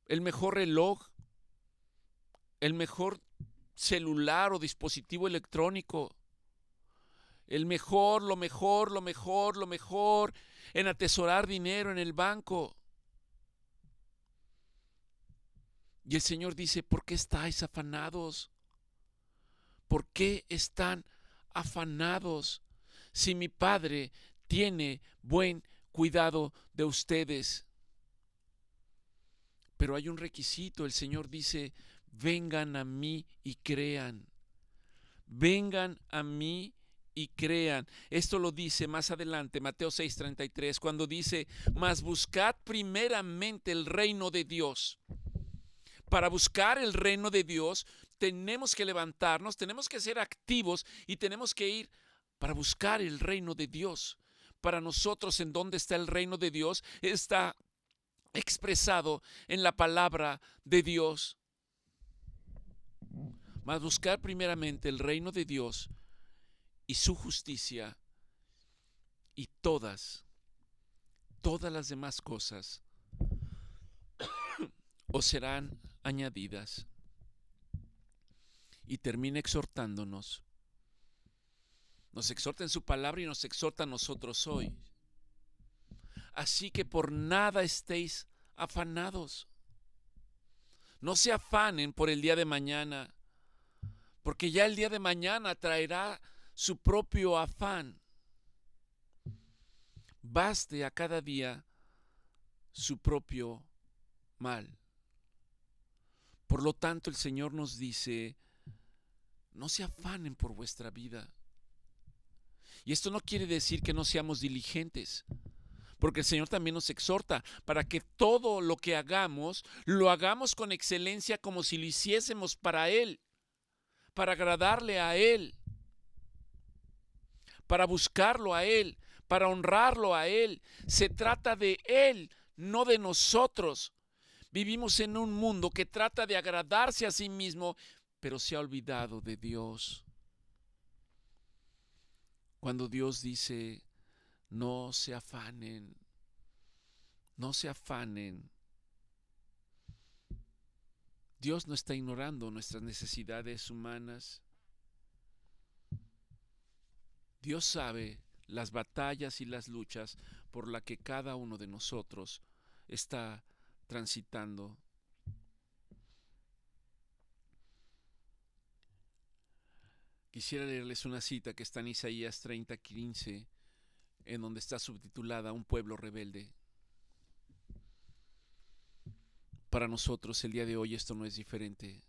el mejor reloj, el mejor celular o dispositivo electrónico, el mejor, lo mejor, lo mejor, lo mejor, en atesorar dinero en el banco. Y el Señor dice, ¿por qué estáis afanados? ¿Por qué están afanados si mi Padre tiene buen cuidado de ustedes? Pero hay un requisito, el Señor dice, vengan a mí y crean. Vengan a mí y crean. Esto lo dice más adelante, Mateo 6:33, cuando dice, mas buscad primeramente el reino de Dios. Para buscar el reino de Dios tenemos que levantarnos, tenemos que ser activos y tenemos que ir para buscar el reino de Dios. Para nosotros, ¿en dónde está el reino de Dios? Está expresado en la palabra de Dios. Mas buscar primeramente el reino de Dios y su justicia, y todas las demás cosas os serán añadidas. Y termina exhortándonos. Nos exhorta en su palabra y nos exhorta a nosotros hoy. Así que por nada estéis afanados. No se afanen por el día de mañana, porque ya el día de mañana traerá su propio afán. Baste a cada día su propio mal. Por lo tanto, el Señor nos dice, no se afanen por vuestra vida. Y esto no quiere decir que no seamos diligentes, porque el Señor también nos exhorta para que todo lo que hagamos, lo hagamos con excelencia como si lo hiciésemos para Él, para agradarle a Él, para buscarlo a Él, para honrarlo a Él. Se trata de Él, no de nosotros. Vivimos en un mundo que trata de agradarse a sí mismo, pero se ha olvidado de Dios. Cuando Dios dice, no se afanen, no se afanen. Dios no está ignorando nuestras necesidades humanas. Dios sabe las batallas y las luchas por las que cada uno de nosotros está transitando. Quisiera leerles una cita que está en Isaías 30:15, en donde está subtitulada Un pueblo rebelde. Para nosotros el día de hoy esto no es diferente.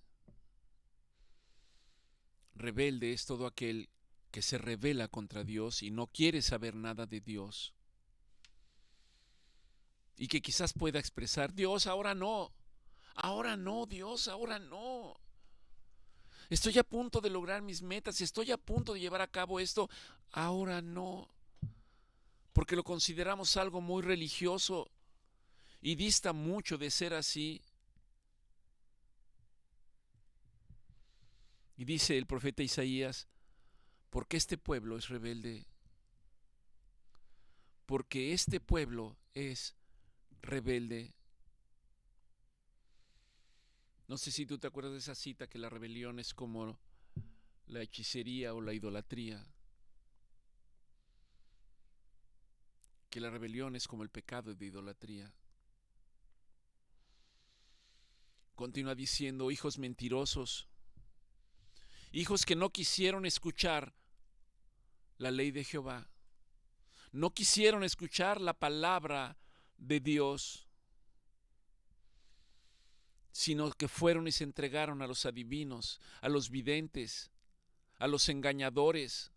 Rebelde es todo aquel que se rebela contra Dios y no quiere saber nada de Dios. Y que quizás pueda expresar, Dios, ahora no, Dios, ahora no. Estoy a punto de lograr mis metas y estoy a punto de llevar a cabo esto, ahora no. Porque lo consideramos algo muy religioso y dista mucho de ser así. Y dice el profeta Isaías, porque este pueblo es rebelde, porque este pueblo es rebelde. No sé si tú te acuerdas de esa cita, que la rebelión es como la hechicería o la idolatría, que la rebelión es como el pecado de idolatría. Continúa diciendo, hijos mentirosos, hijos que no quisieron escuchar la ley de Jehová, no quisieron escuchar la palabra de Dios, sino que fueron y se entregaron a los adivinos, a los videntes, a los engañadores,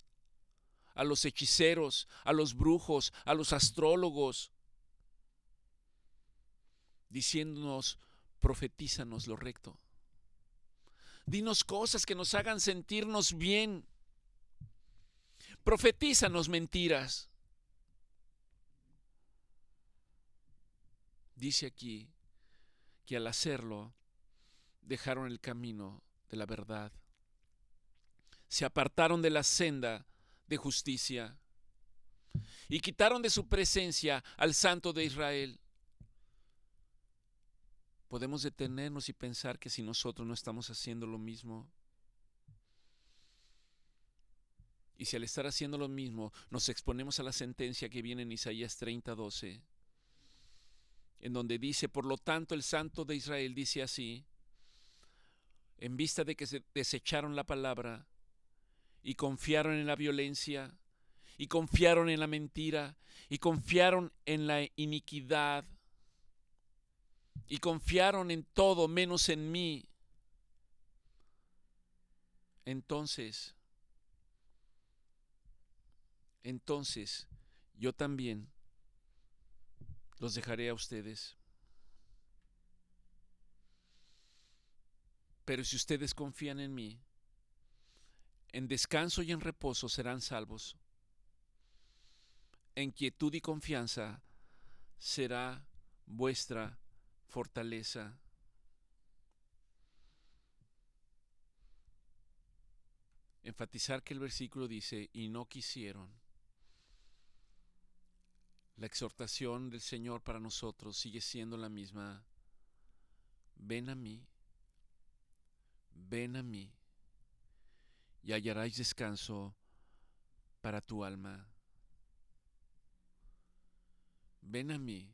a los hechiceros, a los brujos, a los astrólogos, diciéndonos, profetízanos lo recto. Dinos cosas que nos hagan sentirnos bien. Profetízanos mentiras. Dice aquí que al hacerlo dejaron el camino de la verdad. se apartaron de la senda de justicia y quitaron de su presencia al Santo de Israel. Podemos detenernos y pensar que si nosotros no estamos haciendo lo mismo, y si al estar haciendo lo mismo nos exponemos a la sentencia que viene en Isaías 30:12, en donde dice: por lo tanto el Santo de Israel dice así, en vista de que se desecharon la palabra y confiaron en la violencia y confiaron en la mentira y confiaron en la iniquidad y confiaron en todo menos en mí, entonces yo también los dejaré a ustedes. Pero si ustedes confían en mí, en descanso y en reposo serán salvos. En quietud y confianza será vuestra fortaleza. Enfatizar que el versículo dice: y no quisieron. La exhortación del Señor para nosotros sigue siendo la misma. Ven a mí, y hallaréis descanso para tu alma. Ven a mí,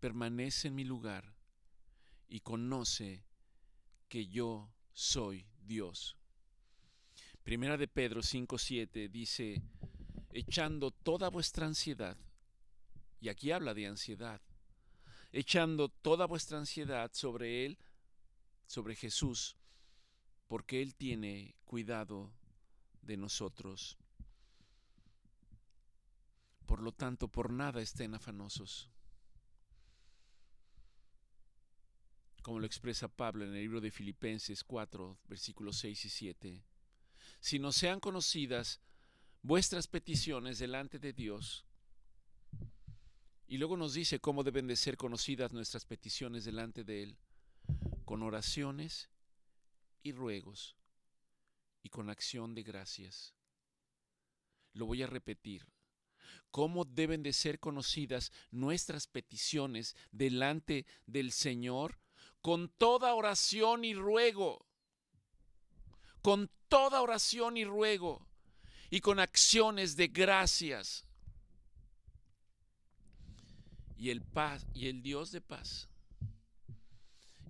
permanece en mi lugar y conoce que yo soy Dios. Primera de Pedro 5:7 dice: echando toda vuestra ansiedad, y aquí habla de ansiedad, echando toda vuestra ansiedad sobre Él, sobre Jesús, porque Él tiene cuidado de nosotros. Por lo tanto, por nada estén afanosos. Como lo expresa Pablo en el libro de Filipenses 4, versículos 6 y 7. Si no sean conocidas vuestras peticiones delante de Dios. Y luego nos dice cómo deben de ser conocidas nuestras peticiones delante de Él: con oraciones y ruegos y con acción de gracias. Lo voy a repetir. ¿Cómo deben de ser conocidas nuestras peticiones delante del Señor? Con toda oración y ruego. Con toda oración y ruego. Y con acciones de gracias. Y el Dios de paz,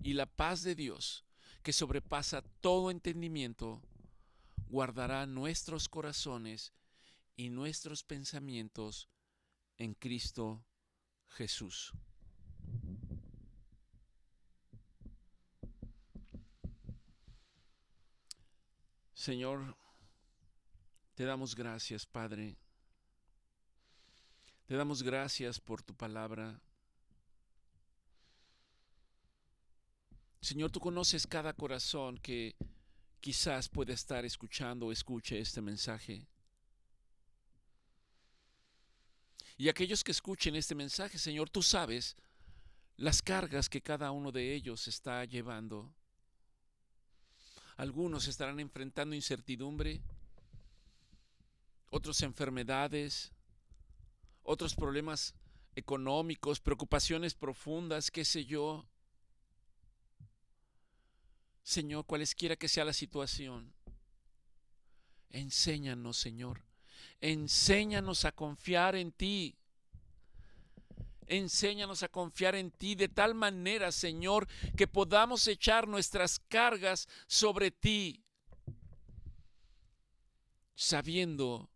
y la paz de Dios, que sobrepasa todo entendimiento, guardará nuestros corazones y nuestros pensamientos en Cristo Jesús. Señor, te damos gracias, Padre. Te damos gracias por tu palabra. Señor, tú conoces cada corazón que quizás pueda estar escuchando o escuche este mensaje. Y aquellos que escuchen este mensaje, Señor, tú sabes las cargas que cada uno de ellos está llevando. Algunos estarán enfrentando incertidumbre, otros enfermedades, otros problemas económicos, preocupaciones profundas, qué sé yo. Señor, cualesquiera que sea la situación, enséñanos, Señor, enséñanos a confiar en ti. Enséñanos a confiar en ti de tal manera, Señor, que podamos echar nuestras cargas sobre ti, sabiendo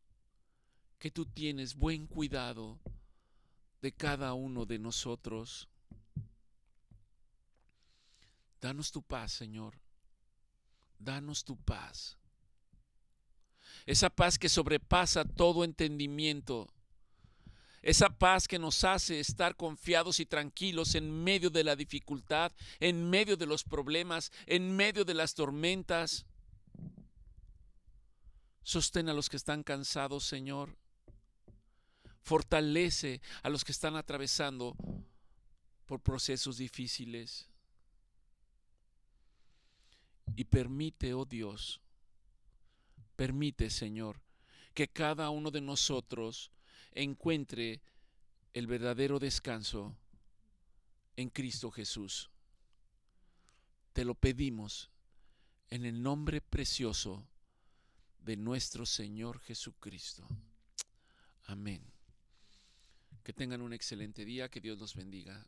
que tú tienes buen cuidado de cada uno de nosotros. Danos tu paz, Señor. Danos tu paz. Esa paz que sobrepasa todo entendimiento. Esa paz que nos hace estar confiados y tranquilos en medio de la dificultad, en medio de los problemas, en medio de las tormentas. Sostén a los que están cansados, Señor. Fortalece a los que están atravesando por procesos difíciles. Y permite, oh Dios, Permite, Señor, que cada uno de nosotros encuentre el verdadero descanso en Cristo Jesús. Te lo pedimos en el nombre precioso de nuestro Señor Jesucristo. Amén. Que tengan un excelente día, que Dios los bendiga.